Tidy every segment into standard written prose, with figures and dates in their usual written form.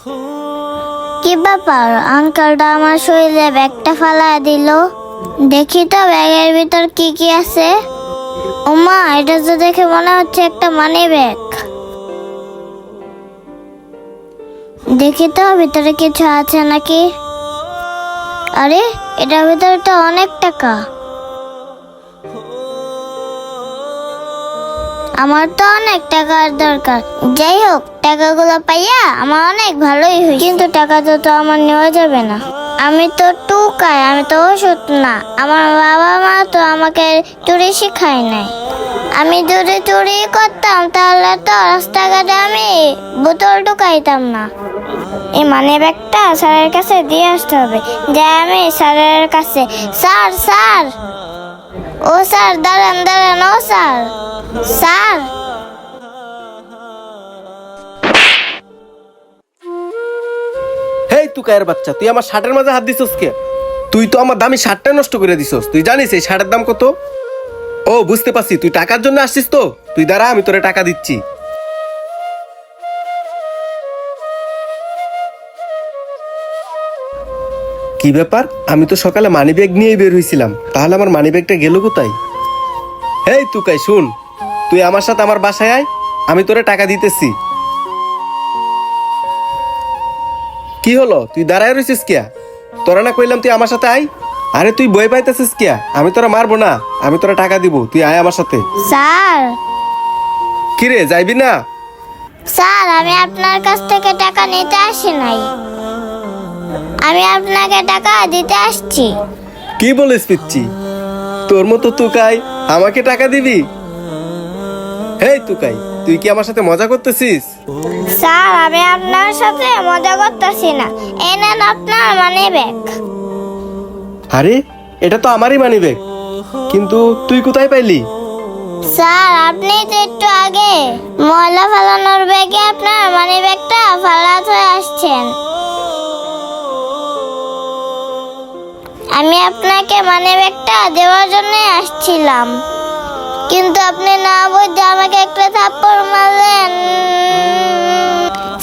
কি ব্যাপার, আঙ্কেলটা আমার শরীরে ব্যাগটা ফালায় দিল। দেখি তো ব্যাগের ভিতর কি কি আছে। ওমা, এটা তো দেখে মনে হচ্ছে একটা মানি ব্যাগ। দেখি তো ভিতরে কিছু আছে নাকি। আরে, এটার ভিতরে তো অনেক টাকা। আমার তো অনেক টাকার দরকার। যাই হোক, টাকাগুলো পাইয়া আমার অনেক ভালোই হয়েছে, কিন্তু টাকা তো আমার নেওয়া যাবে না। আমি তো টুকাই, আমি তো ওষুধ না। আমার বাবা মা তো আমাকে চুরি শিখায় নাই। আমি যদি চুরি করতাম তাহলে তো রাস্তাঘাটে আমি বোতল টুকাইতাম না। এই মানি ব্যাগটা স্যারের কাছে দিয়ে আসতে হবে। যাই আমি স্যারের কাছে, স্যার স্যার, ও স্যার দাঁড়ান দাঁড়ান, ও স্যার স্যার। হেই তুকায়ের বাচ্চা, তুই আমার শার্টের মাঝে হাত দিছস কে? তুই তো আমার দামি শার্টটা নষ্ট করে দিছস। তুই জানিস এই শার্টের দাম কত? ও, বুঝতে পারছি, তুই টাকার জন্য আসছিস তো। তুই দাঁড়া, আমি তোরে টাকা দিচ্ছি। কি ব্যাপার? আমি তো সকালে মানি ব্যাগ নিয়েই বের হয়েছিলাম, তাহলে আমার মানি ব্যাগটা গেল কোথায়? হেই তুকাই, শুন, তুই আমার সাথে আমার বাসায় আয়, আমি তোরে টাকা দিতেছি। কি হলো, তুই দাঁড়ায় রয়েছিস কিয়া? তোরা না কইলাম তুই আমার সাথে আয়? আরে তুই বই পাইতেছিস কিয়া? আমি তোরা মারবো না, আমি তোরা টাকা দিব, তুই আয় আমার সাথে। স্যার কিরে, যাইবি না? স্যার, আমি আপনার কাছ থেকে টাকা নিতে আসি নাই, আমি আপনাকে টাকা দিতে আসছি। কি বলিস পিচ্ছি? তোর মতো তুকাই আমাকে টাকা দিবি? হেই তুকাই, তুই কি আমার সাথে মজা করতেছিস? স্যার, আমি আপনার সাথে মজা করতেছি না। এই নেন আপনার মানি ব্যাগ। আরে, এটা তো আমারই মানি ব্যাগ, কিন্তু তুই কোথায় পাইলি? স্যার, আপনি তো একটু আগে ময়লা ফেলানোর ব্যাগে আপনার মানি ব্যাগটা ফালাত হয়ে আসছেন। আমি আপনাকে মানি ব্যাগটা দেওয়ার জন্য আসছিলাম, কিন্তু আপনি না বুঝে আমাকে একটা থাপ্পড় মারলেন।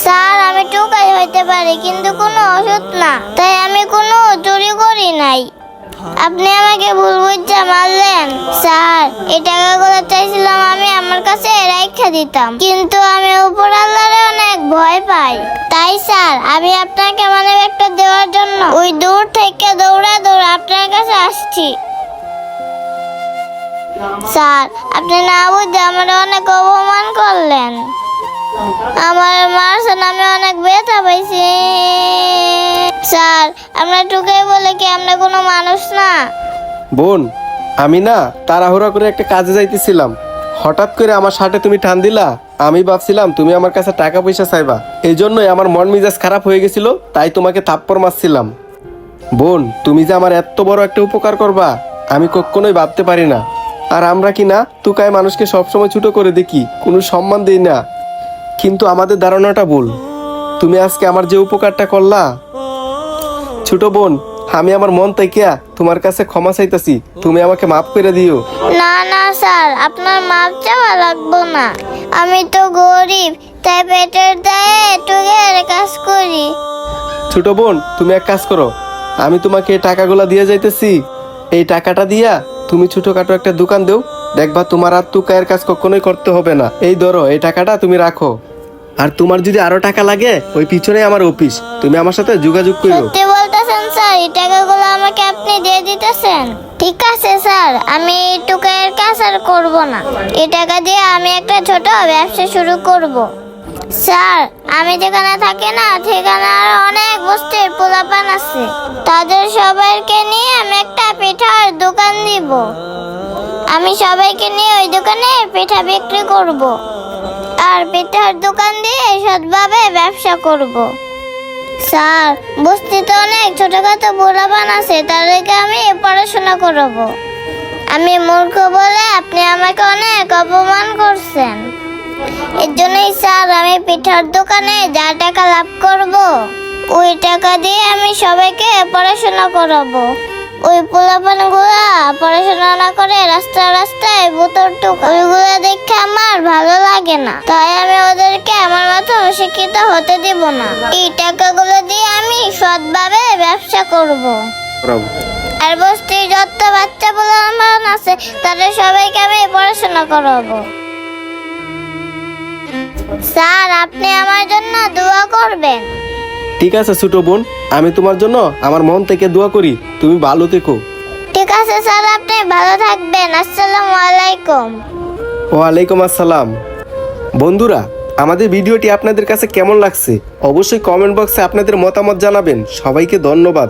স্যার, আমি টুকাই হইতে পারি, কিন্তু কোনো ওষুধ না, তাই আমি কোনো চুরি করি নাই। আপনি আমাকে ভুল বুঝে মারলেন। স্যার, এই টাকাগুলো চাইছিলাম আমি আমার কাছে রাইখা দিতাম, কিন্তু আমি উপর আল্লাহরে অনেক ভয় পাই। তাই স্যার, আমি আপনাকে মানি ব্যাগটা দেওয়ার জন্য ওই দূর থেকে দৌড়া দৌড়া আপনার কাছে আসছি। স্যার, আপনি না বুঝে আমার অনেক অপমান করলেন। আমার মারছেন, আমি অনেক ব্যথা পাইছি। স্যার, আমরা টুকাই বলে কি আমরা কোনো মানুষ না? বোন, আমি না তাড়াহুড়া করে একটা কাজে যাইতেছিলাম, হঠাৎ করে আমার শার্টে তুমি টান দিলা। আমি ভাবছিলাম তুমি আমার কাছে টাকা পয়সা চাইবা, এই জন্যই আমার মন মেজাজ খারাপ হয়ে গেছিল, তাই তোমাকে থাপ্পড় মারছিলাম। বোন, তুমি যে আমার এত বড় একটা উপকার করবা আমি কখনোই ভাবতে পারি না। আর আমরা কি না তুকায় মানুষকে সবসময় ছোট করে দেখি, কোনো সম্মান দেই না, কিন্তু আমাদের ধারণাটা ভুল। তুমি আজকে আমার যে উপকারটা করলা, ছোট বোন, আমি আমার মন থেকে তোমার কাছে ক্ষমা চাইতাছি, তুমি আমাকে মাফ করে দিও। না না স্যার, আপনার মাপ চাওয়া লাগবো না। আমি তো গরিব, তাই পেটের দায়ে টুকের কাজ করি। ছোট বোন, তুমি এক কাজ করো, আমি তোমাকে এই টাকাগুলো দিয়ে যাইতেছি, এই টাকাটা দিয়া তুমি ছোটখাটো একটা দোকান দেও, দেখবা তোমার আর তুকায়ের কাজ কখনোই করতে হবে না। এই ধরো, এই টাকাটা তুমি রাখো, আর তোমার যদি আরো টাকা লাগে ওই পিছনে আমার অফিস, তুমি আমার সাথে যোগাযোগ করো। সত্যি বলতেছেন স্যার? এই টাকাগুলো আমাকে আপনি দিয়ে দিতেছেন? ঠিক আছে স্যার, আমি এই টুকাইয়ের কাজ আর করবো না। এই টাকা দিয়ে আমি একটা ছোট ব্যবসা শুরু করব। স্যার, আমি যেখানে থাকি না সেখানে আরো অনেক বস্তির পোলাপান আছে, তাদের সবাইকে নিয়ে আমি একটা পিঠার দোকান দিব। আমি সবাইকে নিয়ে ওই দোকানে পিঠা বিক্রি করব, আর পিঠার দোকান দিয়ে সৎভাবে ব্যবসা করব। স্যার, বস্তিতে অনেক ছোটখাটো পোলাপান আছে, তাদেরকে আমি পড়াশোনা করাবো। আমি মূর্খ বলে আপনি আমাকে অনেক অপমান করছেন। এর জন্যই স্যার, আমি পিঠার দোকানে যা টাকা লাভ করব ওই টাকা দিয়ে আমি সবাইকে পড়াশোনা করাবো। ওই পোলাপান গুলা পড়াশোনা না করে রাস্তায় রাস্তায় বোতল টুক ওইগুলা দেখে আমার ভালো লাগে না, তাই আমি ওদেরকে আমার মতো শিক্ষিত হতে দিব না। এই টাকাগুলো দিয়ে আমি সৎভাবে ব্যবসা করব। আর বস্তির যত বাচ্চা পোলাপান আছে তাদের সবাইকে আমি পড়াশোনা করাবো। স্যার, আপনি আমার জন্য দোয়া করবেন। ঠিক আছে ছোট বোন, আমি তোমার জন্য আমার মন থেকে দোয়া করি, তুমি ভালো থেকো। ঠিক আছে স্যার, আপনি ভালো থাকবেন। আসসালামু আলাইকুম। ওয়ালাইকুম আসসালাম। বন্ধুরা, আমাদের ভিডিওটি আপনাদের কাছে কেমন লাগছে অবশ্যই কমেন্ট বক্সে আপনাদের মতামত জানাবেন। সবাইকে ধন্যবাদ।